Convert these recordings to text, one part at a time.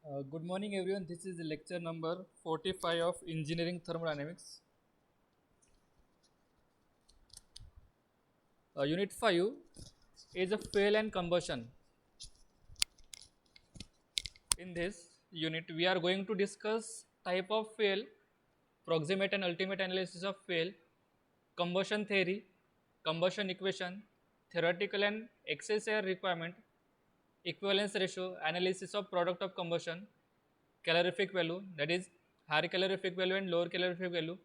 Good morning, everyone. This is lecture number 45 of Engineering Thermodynamics. Unit 5 is a fuel and combustion. In this unit, we are going to discuss type of fuel, proximate and ultimate analysis of fuel, combustion theory, combustion equation, theoretical and excess air requirement, equivalence ratio, analysis of product of combustion, calorific value, that is higher calorific value and lower calorific value,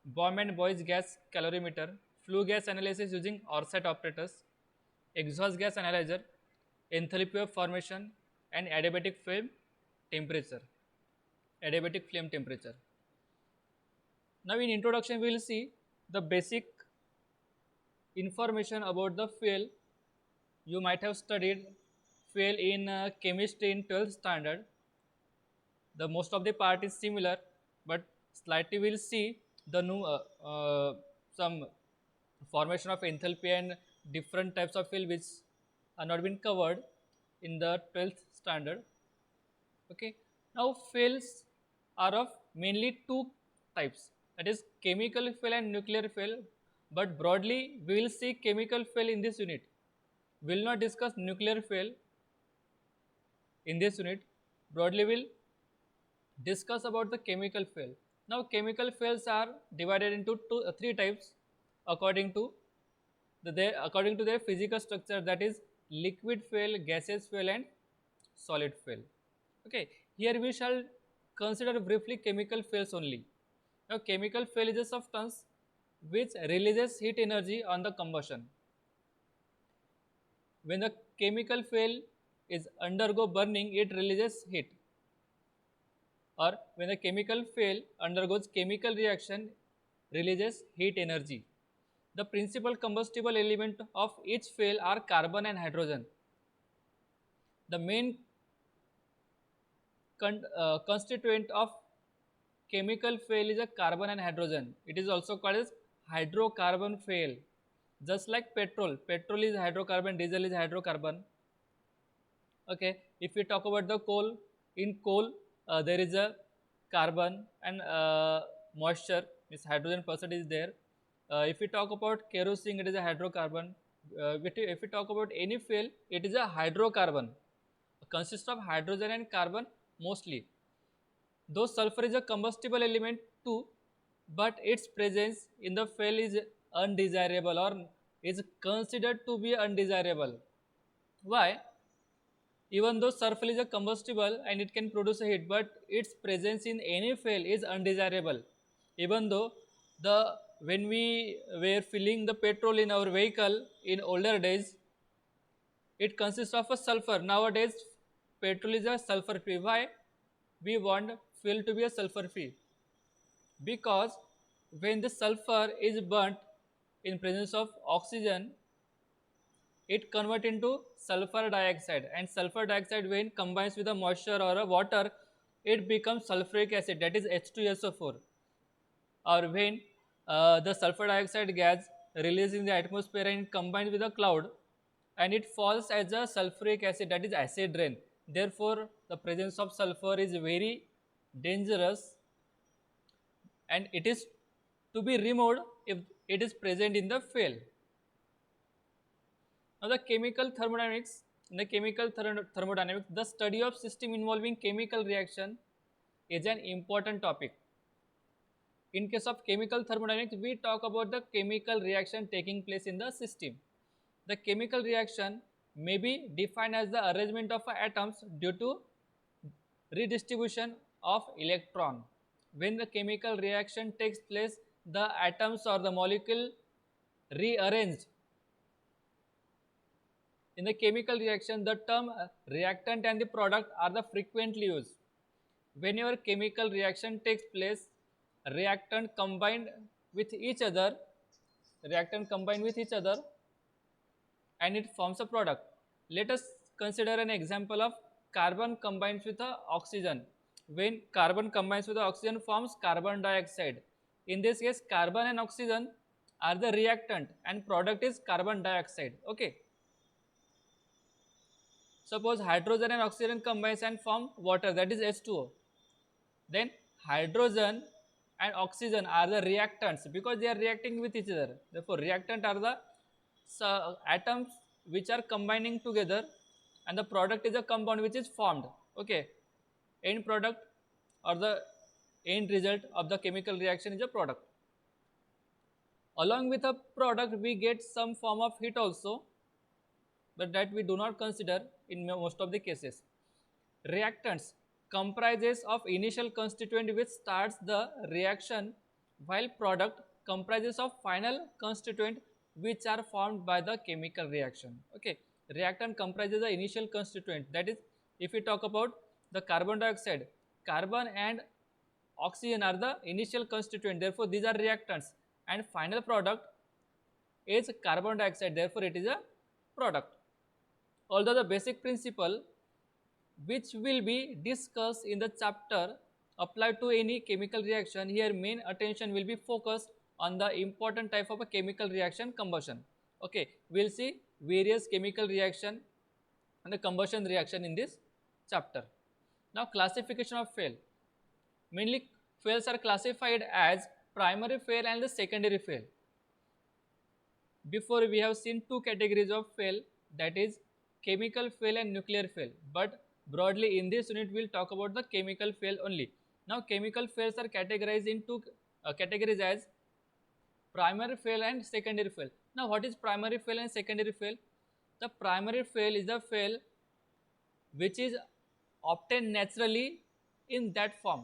bomb and Boyce gas calorimeter, flue gas analysis using Orsat operators, exhaust gas analyzer, enthalpy of formation, and adiabatic flame temperature. Adiabatic flame temperature. Now, in introduction, we will see the basic information about the fuel. You might have studied fuel in chemistry in 12th standard. The most of the part is similar, but slightly we'll see the new some formation of enthalpy and different types of fuel which are not been covered in the 12th standard. Okay, now fuels are of mainly two types, that is chemical fuel and nuclear fuel, but broadly we will see chemical fuel in this unit. We will not discuss nuclear fuel in this unit. Broadly we'll discuss about the chemical fuel. Now, chemical fuels are divided into three types according to according to their physical structure, that is liquid fuel, gaseous fuel, and solid fuel. Okay, here we shall consider briefly chemical fuels only. Now, chemical fuel is a substance which releases heat energy on the combustion. When the chemical fuel is undergo burning, it releases heat, or when the chemical fuel undergoes chemical reaction, releases heat energy. The principal combustible element of each fuel are carbon and hydrogen. The main constituent of chemical fuel is a carbon and hydrogen. It is also called as hydrocarbon fuel. Just like petrol is hydrocarbon, diesel is hydrocarbon. Okay, if we talk about the coal, in coal there is a carbon and moisture, means hydrogen percent is there. If we talk about kerosene, it is a hydrocarbon. If we talk about any fuel, it is a hydrocarbon, consists of hydrogen and carbon mostly. Though sulfur is a combustible element too, but its presence in the fuel is undesirable or is considered to be undesirable. Why? Even though sulfur is a combustible and it can produce a heat, but its presence in any fuel is undesirable. Even though when we were filling the petrol in our vehicle in older days, it consists of a sulfur. Nowadays, petrol is a sulfur free. Why? We want fuel to be a sulfur free, because when the sulfur is burnt in presence of oxygen, it converts into sulfur dioxide, and sulfur dioxide when combines with a moisture or a water, it becomes sulfuric acid, that is H2SO4. Or when the sulfur dioxide gas released in the atmosphere and combines with a cloud, and it falls as a sulfuric acid, that is acid rain. Therefore, the presence of sulfur is very dangerous, and it is to be removed if it is present in the fuel. Now, the chemical thermodynamics, in the chemical thermodynamics, the study of system involving chemical reaction is an important topic. In case of chemical thermodynamics, we talk about the chemical reaction taking place in the system. The chemical reaction may be defined as the arrangement of atoms due to redistribution of electron. When the chemical reaction takes place, the atoms or the molecule rearranged. In the chemical reaction, the term reactant and the product are the frequently used. Whenever chemical reaction takes place, reactant combined with each other, reactant combined with each other, and it forms a product. Let us consider an example of carbon combines with oxygen. When carbon combines with oxygen, forms carbon dioxide. In this case, carbon and oxygen are the reactant and product is carbon dioxide. Okay. Suppose hydrogen and oxygen combines and form water, that is H2O. Then hydrogen and oxygen are the reactants because they are reacting with each other. Therefore, reactant are the atoms which are combining together, and the product is a compound which is formed. Okay, end product or the end result of the chemical reaction is a product. Along with a product, we get some form of heat also, but that we do not consider in most of the cases. Reactants comprises of initial constituent which starts the reaction, while product comprises of final constituent which are formed by the chemical reaction. Okay, reactant comprises the initial constituent, that is, if we talk about the carbon dioxide, carbon and oxygen are the initial constituent, therefore these are reactants, and final product is carbon dioxide, therefore it is a product. Although the basic principle which will be discussed in the chapter apply to any chemical reaction, here main attention will be focused on the important type of a chemical reaction, combustion. Okay, we will see various chemical reaction and the combustion reaction in this chapter. Now, classification of fuel. Mainly fuels are classified as primary fuel and the secondary fuel. Before we have seen two categories of fuel, that is chemical fuel and nuclear fuel, but broadly in this unit we will talk about the chemical fuel only. Now, chemical fuels are categorized into categories as primary fuel and secondary fuel. Now, what is primary fuel and secondary fuel? The primary fuel is the fuel which is obtained naturally in that form.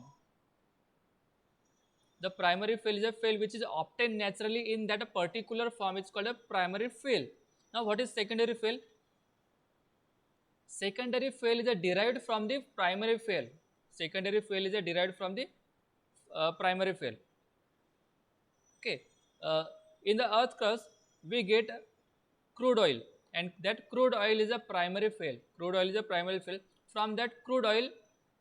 The primary fuel is a fuel which is obtained naturally in that particular form. It's called a primary fuel. Now, what is secondary fuel? Secondary fuel is derived from the primary fuel. Secondary fuel is derived from the primary fuel. Okay. In the earth crust, we get crude oil, and that crude oil is a primary fuel. Crude oil is a primary fuel. From that crude oil,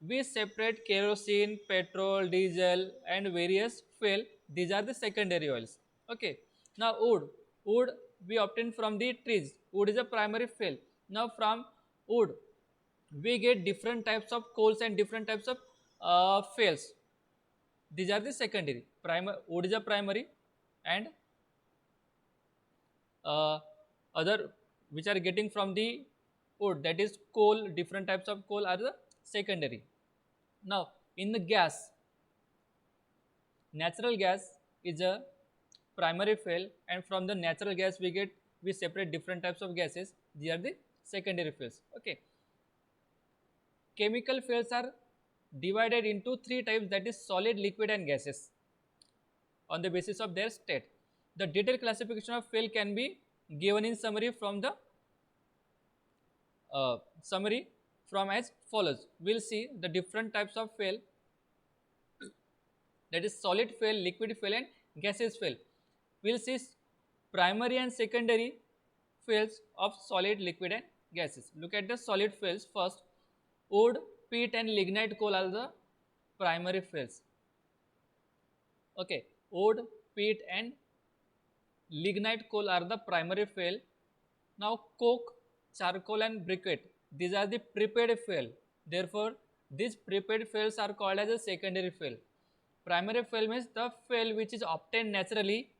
we separate kerosene, petrol, diesel, and various fuel. These are the secondary oils. Okay. Now, wood we obtain from the trees. Wood is a primary fuel. Now, from wood we get different types of coals and different types of fuels. These are the secondary. Wood is a primary, and other which are getting from the wood, that is coal, different types of coal are the secondary. Now, in the gas, natural gas is a primary fuel, and from the natural gas we separate different types of gases. These are the secondary fuels. Okay. Chemical fuels are divided into three types, that is solid, liquid, and gases, on the basis of their state. The detailed classification of fuel can be given in summary from the as follows. We will see the different types of fuel, that is solid fuel, liquid fuel, and gaseous fuel. We will see primary and secondary fuels of solid, liquid, and gases. Look at the solid fuels first. Wood, peat, and lignite coal are the primary fuels. Okay, wood, peat, and lignite coal are the primary fuel. Now, coke, charcoal, and briquette, these are the prepared fuel. Therefore, these prepared fuels are called as a secondary fuel. Primary fuel means the fuel which is obtained naturally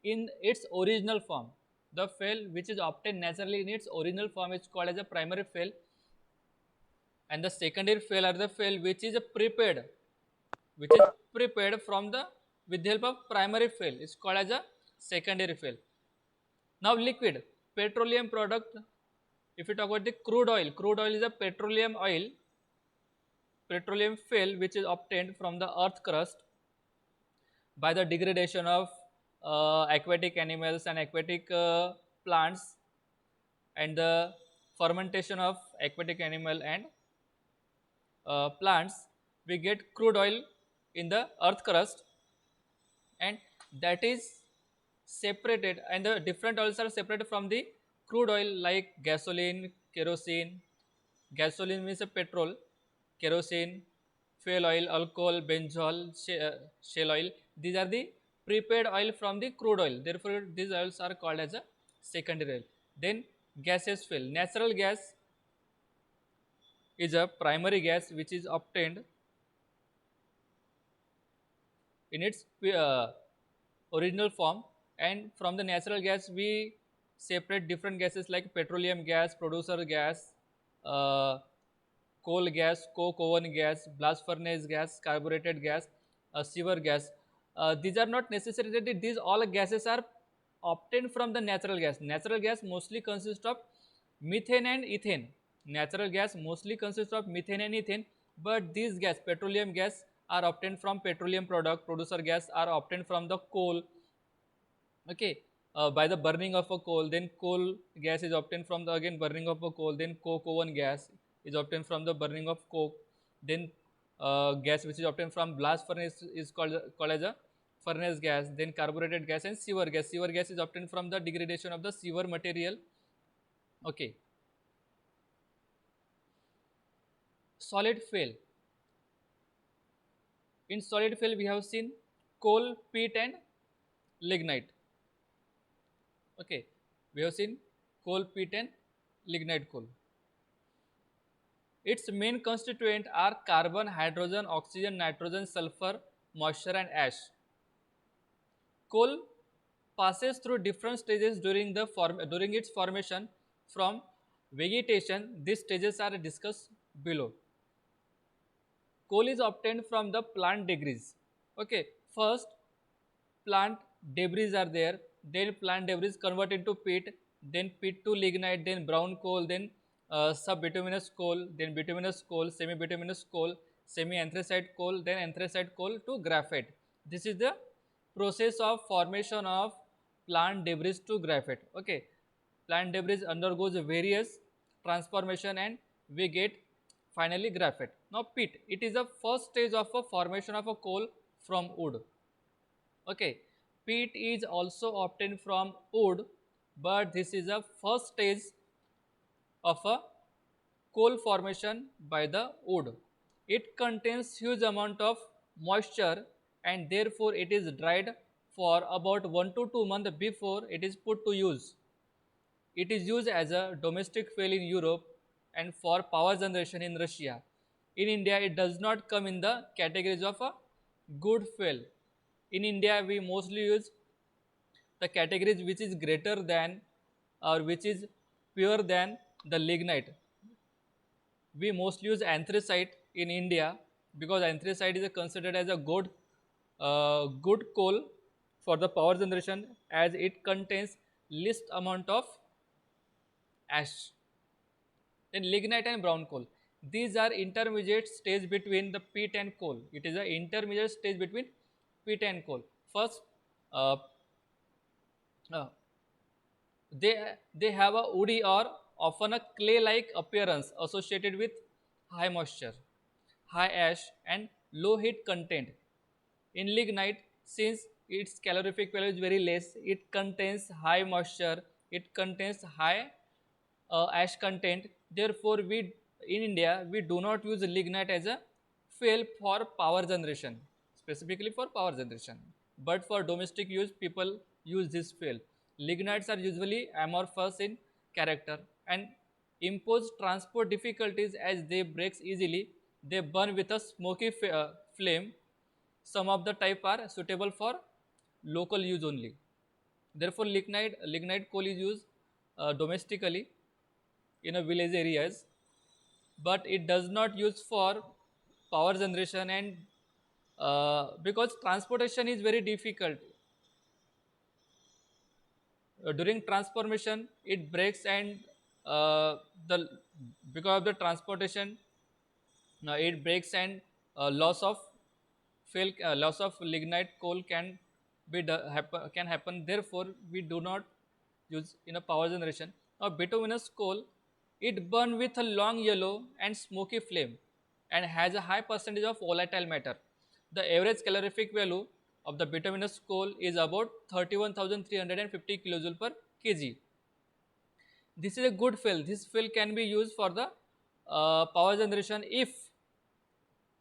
in its original form. The fuel which is obtained naturally in its original form is called as a primary fuel, and the secondary fuel are the fuel which is prepared from the with the help of primary fuel. It's called as a secondary fuel. Now, liquid, petroleum product. If you talk about the crude oil is a petroleum fuel which is obtained from the earth crust by the degradation of aquatic animals and aquatic plants, and the fermentation of aquatic animal and plants. We get crude oil in the earth crust, and that is separated, and the different oils are separated from the crude oil, like gasoline, kerosene. Gasoline means a petrol, kerosene, fuel oil, alcohol, benzol, shale oil. These are the prepared oil from the crude oil. Therefore, these oils are called as a secondary oil. Then Gaseous fuel. Natural gas is a primary gas which is obtained in its original form, and from the natural gas we separate different gases like petroleum gas, producer gas, uh, coal gas, coke oven gas, blast furnace gas, carbureted gas, sewer gas. These are not necessarily that these all gases are obtained from the natural gas. Natural gas mostly consists of methane and ethane. Natural gas mostly consists of methane and ethane, but these gas, petroleum gas, are obtained from petroleum product. Producer gas are obtained from the coal. Okay, by the burning of a coal, then coal gas is obtained from the again burning of a coal, then coke oven gas is obtained from the burning of coke, then gas which is obtained from blast furnace is called as a furnace gas, then carbureted gas and sewer gas. Sewer gas is obtained from the degradation of the sewer material. Okay, solid fuel. In solid fuel we have seen coal, peat and lignite. Okay, we have seen coal, peat and lignite coal. Its main constituent are carbon, hydrogen, oxygen, nitrogen, sulfur, moisture and ash. Coal passes through different stages during its formation from vegetation. These stages are discussed below. Coal is obtained from the plant debris. Okay, first plant debris are there, then plant debris convert into peat, then peat to lignite, then brown coal, then subbituminous coal, then bituminous coal, semi-bituminous coal, semi-anthracite coal, then anthracite coal to graphite. This is the process of formation of plant debris to graphite. Okay, plant debris undergoes various transformation and we get finally graphite. Now peat, it is the first stage of a formation of a coal from wood. Okay, peat is also obtained from wood, but this is a first stage of a coal formation by the wood. It contains huge amount of moisture and therefore it is dried for about 1 to 2 months before it is put to use. It is used as a domestic fuel in Europe and for power generation in Russia. In India, it does not come in the categories of a good fuel. In India, we mostly use the categories which is greater than or which is pure than the lignite. We mostly use anthracite in India because anthracite is considered as a good coal for the power generation as it contains least amount of ash. Then lignite and brown coal. These are intermediate stage between the peat and coal. It is an intermediate stage between peat and coal. First, uh, uh, they have a woody or often a clay-like appearance associated with high moisture, high ash, and low heat content. In lignite, since its calorific value is very less, it contains high moisture, it contains high ash content. Therefore, we in India we do not use lignite as a fuel for power generation, specifically for power generation. But for domestic use, people use this fuel. Lignites are usually amorphous in character and impose transport difficulties as they break easily. They burn with a smoky flame. Some of the type are suitable for local use only. Therefore, lignite coal is used domestically in a village areas, but it does not use for power generation and because transportation is very difficult. During transformation it breaks and the because of the transportation it breaks and loss of lignite coal can happen. Therefore we do not use in a power generation. Now bituminous coal, it burn with a long yellow and smoky flame and has a high percentage of volatile matter. The average calorific value of the bituminous coal is about 31,350 kilojoule per kg. This is a good fuel. This fuel can be used for the power generation if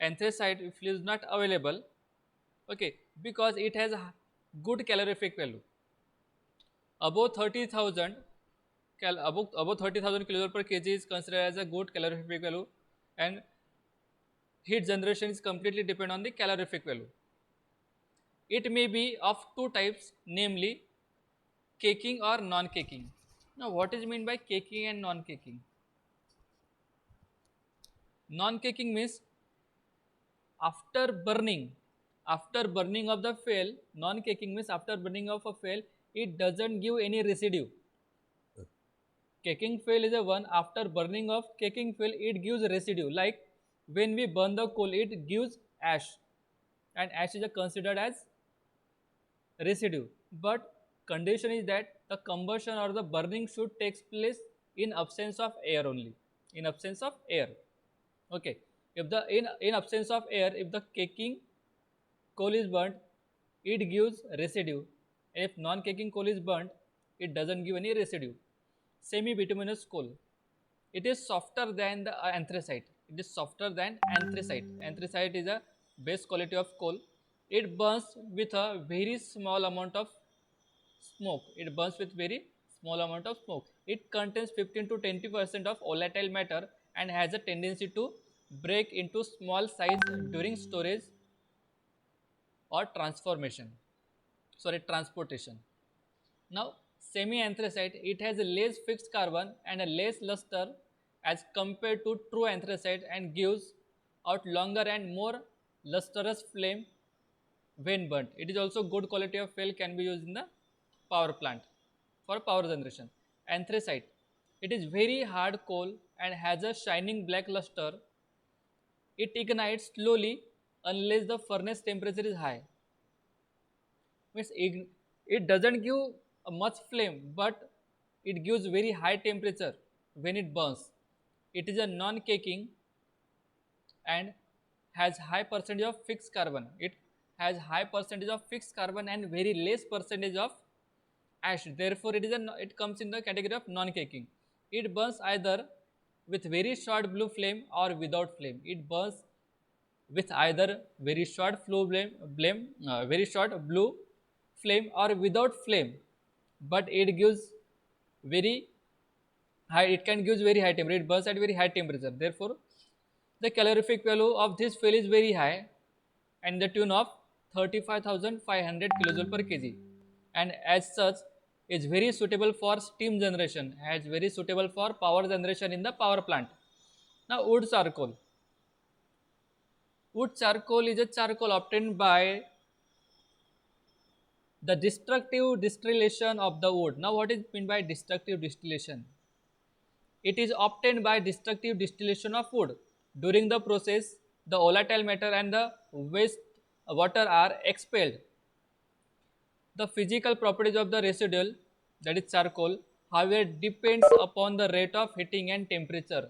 anthracite fuel is not available. Okay, because it has a good calorific value above 30,000. above 30,000 kilojoule per kg is considered as a good calorific value, and heat generation is completely depend on the calorific value. It may be of two types, namely caking or non-caking. Now, what is meant by caking and non-caking? Non-caking means after burning, of the fuel. Non-caking means after burning of a fuel, it doesn't give any residue. Caking fuel is a one, after burning of caking fuel it gives residue, like when we burn the coal it gives ash, and ash is considered as residue. But condition is that the combustion or the burning should takes place in absence of air only, in absence of air. Okay, if the in absence of air, if the caking coal is burnt, it gives residue. If non-caking coal is burnt, it doesn't give any residue. Semi-bituminous coal, it is softer than the anthracite. It is softer than anthracite. Anthracite is a base quality of coal. It burns with a very small amount of smoke. It burns with very small amount of smoke. It contains 15 to 20% of volatile matter and has a tendency to break into small size during storage or transportation. Now, semi-anthracite, it has a less fixed carbon and a less luster as compared to true anthracite, and gives out longer and more lustrous flame when burnt. It is also good quality of fuel, can be used in the power plant for power generation. Anthracite, it is very hard coal and has a shining black luster. It ignites slowly unless the furnace temperature is high. Means it doesn't give a much flame, but it gives very high temperature when it burns. It is a non-caking and has high percentage of fixed carbon. It has high percentage of fixed carbon and very less percentage of ash. Therefore, it comes in the category of non-caking. It burns either with very short blue flame or without flame. It burns with either very short very short blue flame or without flame, but it gives very high. It can gives very high temperature. It burns at very high temperature. Therefore, the calorific value of this fuel is very high, and the tune of 35,500 kilojoule per kg, and as such is very suitable for steam generation, as very suitable for power generation in the power plant. Now, wood charcoal. Wood charcoal is a charcoal obtained by the destructive distillation of the wood. Now, what is meant by destructive distillation? It is obtained by destructive distillation of wood. During the process, the volatile matter and the waste water are expelled. The physical properties of the residual, that is charcoal, however, depends upon the rate of heating and temperature.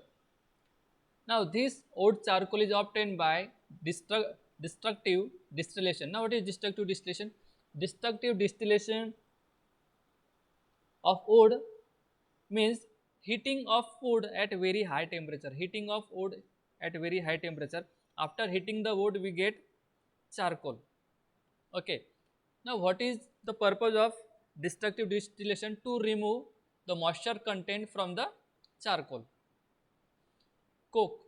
Now, this wood charcoal is obtained by destructive distillation. Now, what is destructive distillation? Destructive distillation of wood means heating of wood at very high temperature. Heating of wood at very high temperature. After heating the wood, we get charcoal. Okay. Now, what is the purpose of destructive distillation? To remove the moisture content from the charcoal. Coke.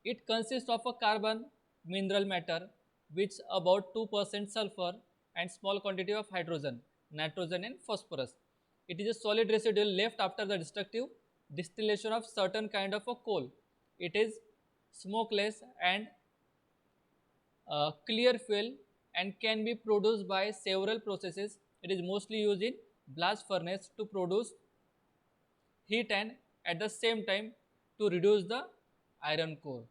It consists of a carbon mineral matter which about 2% sulfur and small quantity of hydrogen, nitrogen and phosphorus. It is a solid residue left after the destructive distillation of certain kind of a coal. It is smokeless and clear fuel and can be produced by several processes. It is mostly used in blast furnace to produce heat and at the same time to reduce the iron core.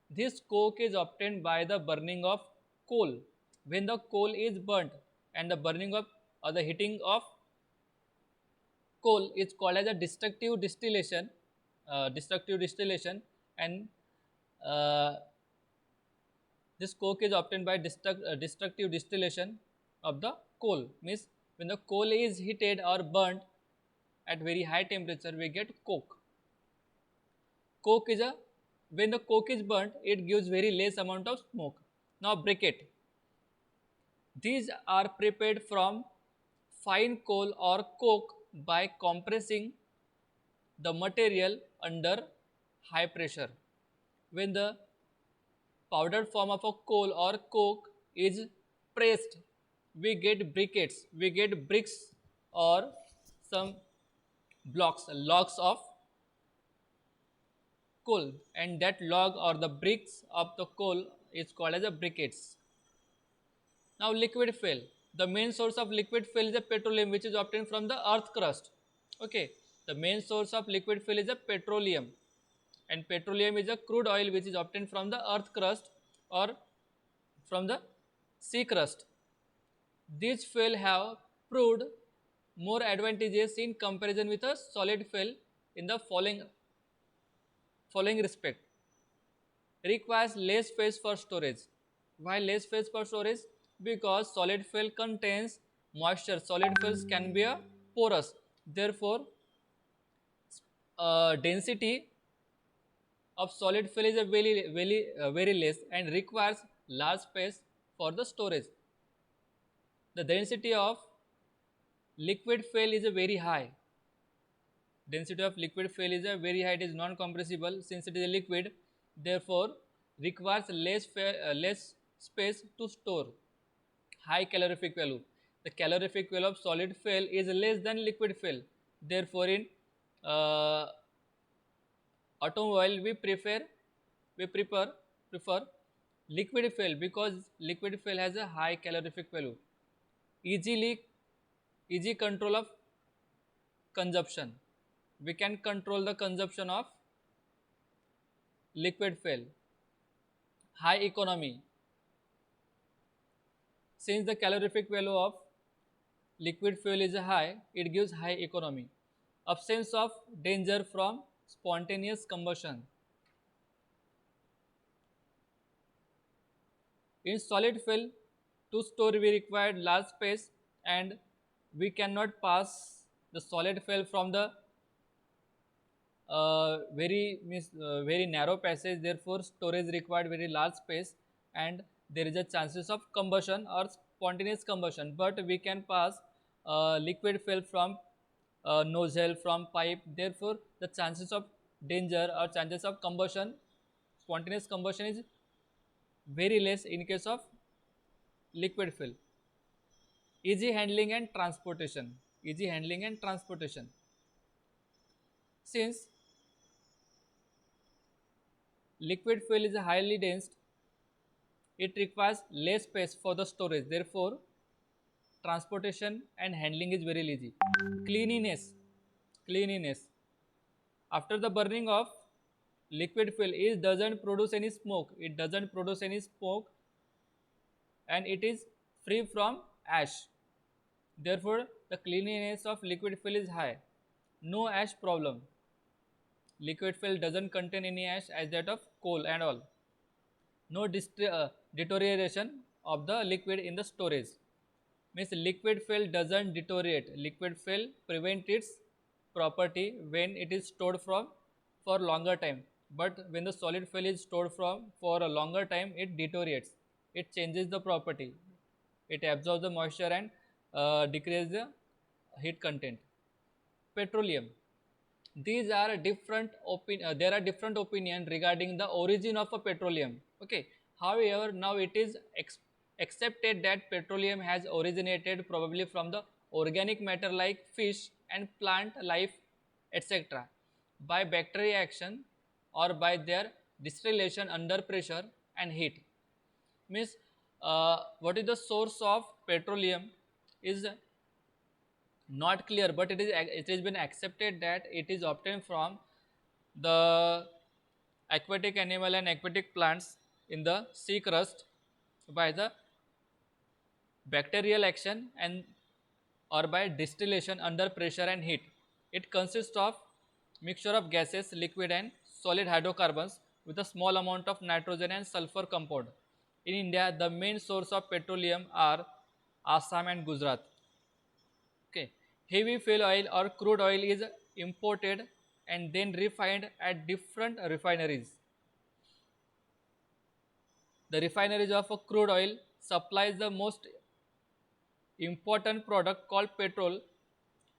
This coke is obtained by the burning of coal. When the coal is burnt and the burning of or the heating of coal is called as a destructive distillation. And uh, this coke is obtained by destructive distillation of the coal. Means when the coal is heated or burnt at very high temperature, we get coke. Coke is a when the coke is burnt, it gives very less amount of smoke. Now, briquette. These are prepared from fine coal or coke by compressing the material under high pressure. When the powdered form of a coal or coke is pressed, we get briquettes, we get bricks or some blocks, logs of coal, and that log or the bricks of the coal is called as a briquettes. Now liquid fuel. The main source of liquid fuel is a petroleum which is obtained from the earth crust. Okay, the main source of liquid fuel is a petroleum, and petroleum is a crude oil which is obtained from the earth crust or from the sea crust. These fuel have proved more advantageous in comparison with a solid fuel in the following respect. Requires less space for storage. Why less space for storage? Because solid fuel contains moisture. Solid fuels can be a porous. Therefore, density of solid fuel is a very less and requires large space for the storage. The density of liquid fuel is a very high. Density of liquid fuel is a very high. It is non-compressible since it is a liquid. Therefore, requires less space to store. High calorific value. The calorific value of solid fuel is less than liquid fuel. Therefore, in uh, automobile we prefer liquid fuel because liquid fuel has a high calorific value. Easily easy control of consumption. We can control the consumption of liquid fuel. High economy. Since the calorific value of liquid fuel is high, it gives high economy. Absence of danger from spontaneous combustion. In solid fuel, to store we require large space and we cannot pass the solid fuel from the very narrow passage. Therefore, storage required very large space and there is a chances of combustion or spontaneous combustion. But we can pass liquid fuel from nozzle, from pipe. Therefore, the chances of danger or chances of combustion, spontaneous combustion is very less in case of liquid fuel. Easy handling and transportation. Easy handling and transportation. Since liquid fuel is highly dense, it requires less space for the storage. Therefore, transportation and handling is very easy. Cleanliness. Cleanliness. After the burning of liquid fuel, it doesn't produce any smoke. It doesn't produce any smoke and it is free from ash. Therefore, the cleanliness of liquid fuel is high. No ash problem. Liquid fuel doesn't contain any ash as that of coal and all. No deterioration of the liquid in the storage. Means liquid fuel doesn't deteriorate. Liquid fuel prevent its property when it is stored from for longer time. But when the solid fuel is stored from for a longer time, it deteriorates. It changes the property. It absorbs the moisture and decreases the heat content. Petroleum. These are there are different opinion regarding the origin of a petroleum. Okay. However, now it is accepted that petroleum has originated probably from the organic matter like fish and plant life, etc., by bacteria action or by their distillation under pressure and heat. Means what is the source of petroleum is not clear, but it has been accepted that it is obtained from the aquatic animal and aquatic plants in the sea crust by the bacterial action and or by distillation under pressure and heat. It consists of mixture of gases, liquid and solid hydrocarbons with a small amount of nitrogen and sulfur compound. In India, the main source of petroleum are Assam and Gujarat. Okay. Heavy fuel oil or crude oil is imported and then refined at different refineries. The refineries of a crude oil supplies the most important product called petrol.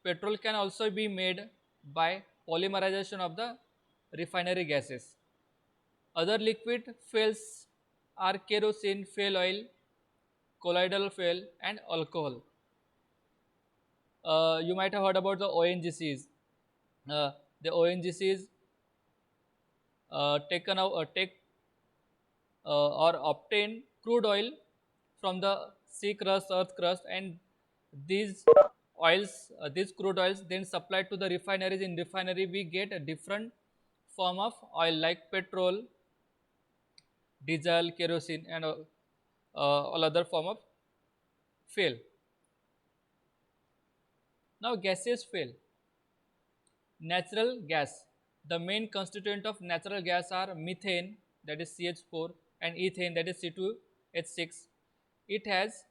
petrol can also be made by polymerization of the refinery gases. Other liquid fuels are kerosene, fuel oil, colloidal fuel, and alcohol. You might have heard about the ONGCs. Uh, the ONGCs take or obtain crude oil from the sea crust, earth crust, and these these crude oils then supplied to the refineries. In refinery, we get a different form of oil like petrol, diesel, kerosene, and all other form of fuel. Now, gaseous fuel, natural gas. The main constituent of natural gas are methane, that is CH4, and ethane, that is C2H6. It has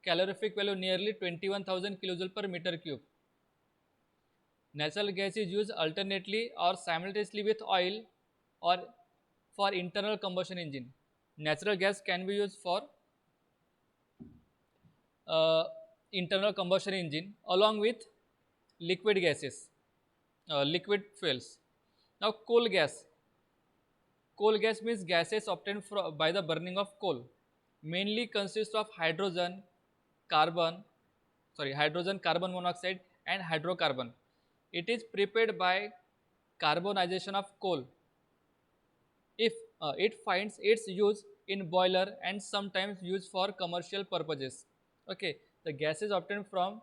calorific value nearly 21,000 kilojoule per meter cube. Natural gas is used alternately or simultaneously with oil or for internal combustion engine. Natural gas can be used for uh, internal combustion engine along with liquid gases, liquid fuels. Now, coal gas. Coal gas means gases obtained by the burning of coal. Mainly consists of hydrogen, carbon monoxide, and hydrocarbon. It is prepared by carbonization of coal. If it finds its use in boiler and sometimes used for commercial purposes. Okay, the gases obtained from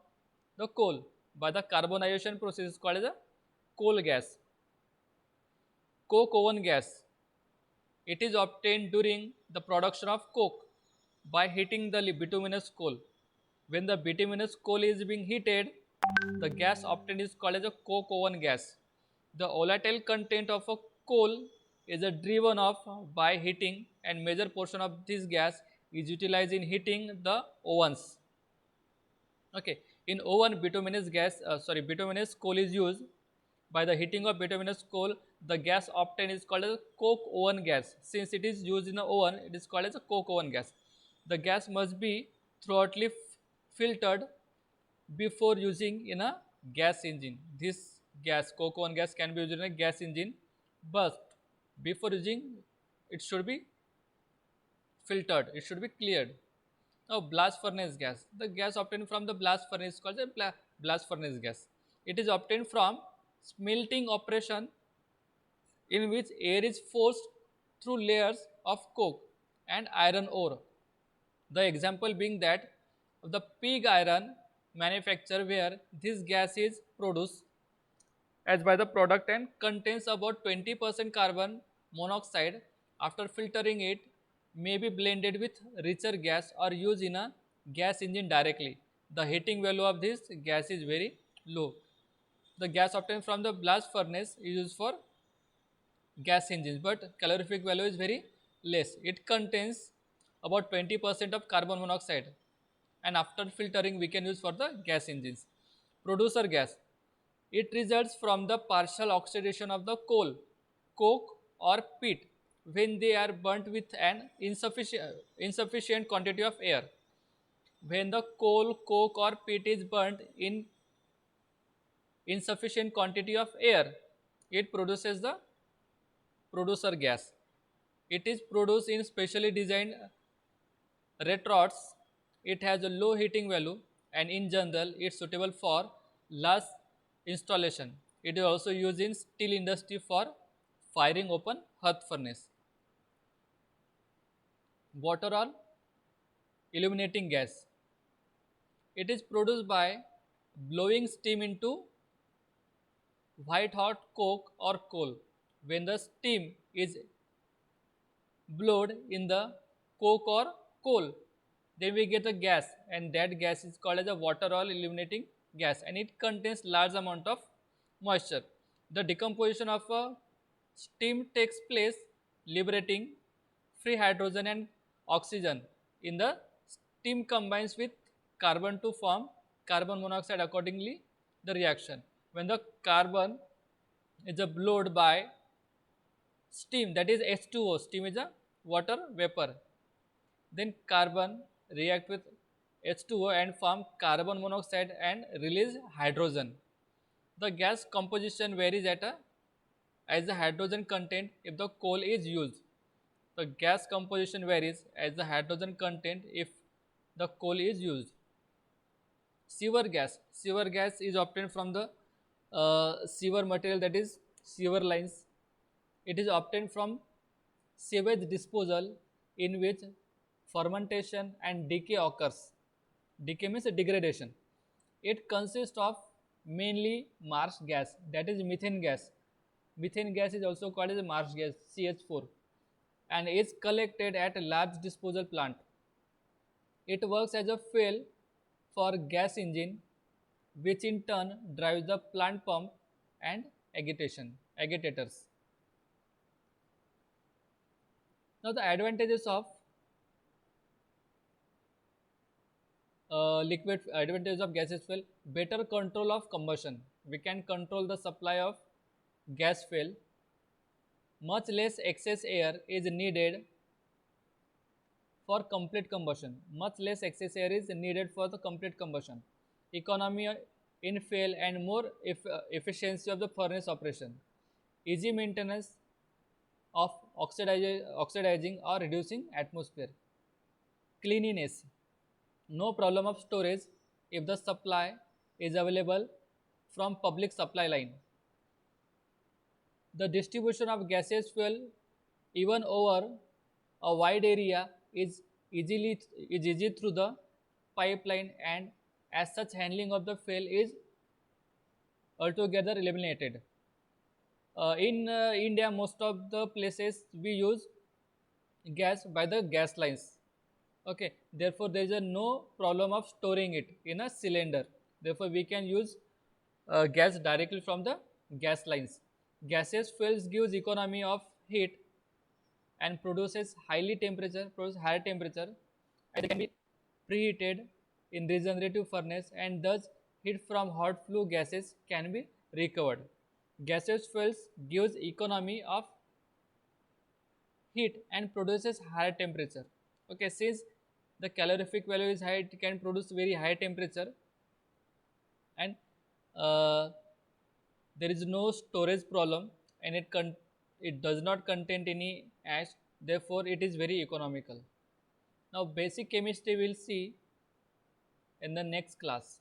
the coal by the carbonization process is called as a coal gas. Coke oven gas. It is obtained during the production of coke by heating the bituminous coal. When the bituminous coal is being heated, the gas obtained is called as a coke oven gas. The volatile content of a coal is driven off by heating, and major portion of this gas is utilized in heating the ovens. Okay, in oven bituminous coal is used. By the heating of bituminous coal, the gas obtained is called as coke oven gas. Since it is used in the oven, it is called as a coke oven gas. The gas must be thoroughly filtered before using in a gas engine. This gas, coke oven gas, can be used in a gas engine, but before using, it should be filtered. It should be cleared. Now, blast furnace gas. The gas obtained from the blast furnace is called a blast furnace gas. It is obtained from smelting operation in which air is forced through layers of coke and iron ore. The example being that of the pig iron manufacture where this gas is produced as by the product and contains about 20% carbon monoxide. After filtering it may be blended with richer gas or used in a gas engine directly. The heating value of this gas is very low. The gas obtained from the blast furnace is used for gas engines, but calorific value is very less. It contains about 20% of carbon monoxide, and after filtering we can use for the gas engines. Producer gas. It results from the partial oxidation of the coal, coke or peat when they are burnt with an insufficient quantity of air. When the coal, coke or peat is burnt in insufficient quantity of air, it produces the producer gas. It is produced in specially designed retorts. It has a low heating value and in general it is suitable for large installation. It is also used in steel industry for firing open hearth furnace. Water or illuminating gas. It is produced by blowing steam into white hot coke or coal. When the steam is blowed in the coke or coal, then we get a gas, and that gas is called as a water or illuminating gas, and it contains large amount of moisture. The decomposition of a steam takes place liberating free hydrogen and oxygen in the steam combines with carbon to form carbon monoxide. Accordingly the reaction, when the carbon is blown by steam, that is H2O, steam is a water vapor, then carbon react with H2O and form carbon monoxide and release hydrogen. The gas composition varies as the hydrogen content if the coal is used. The gas composition varies as the hydrogen content if the coal is used. Sewer gas. Sewer gas is obtained from the sewer material, that is sewer lines. It is obtained from sewage disposal in which fermentation and decay occurs. Decay means degradation. It consists of mainly marsh gas, that is methane gas. Methane gas is also called as marsh gas, CH4, and is collected at a large disposal plant. It works as a fuel for gas engine, which in turn drives the plant pump and agitators. Now the advantages of gaseous fuel: better control of combustion. We can control the supply of gas fuel. Much less excess air is needed for complete combustion. Much less excess air is needed for the complete combustion. Economy in fuel and more efficiency of the furnace operation. Easy maintenance of oxidizing or reducing atmosphere. Cleanliness. No problem of storage if the supply is available from public supply line. The distribution of gaseous fuel even over a wide area is easy through the pipeline, and as such handling of the fuel is altogether eliminated. In India, most of the places we use gas by the gas lines. Okay, therefore there is no problem of storing it in a cylinder. Therefore, we can use gas directly from the gas lines. Gaseous fuels gives economy of heat and produce higher temperature, and they can be preheated in regenerative furnace, and thus heat from hot flue gases can be recovered. Gaseous fuels gives economy of heat and produces higher temperature. Okay, since the calorific value is high, it can produce very high temperature, and uh, there is no storage problem, and it does not contain any ash. Therefore, it is very economical. Now, basic chemistry we'll see in the next class.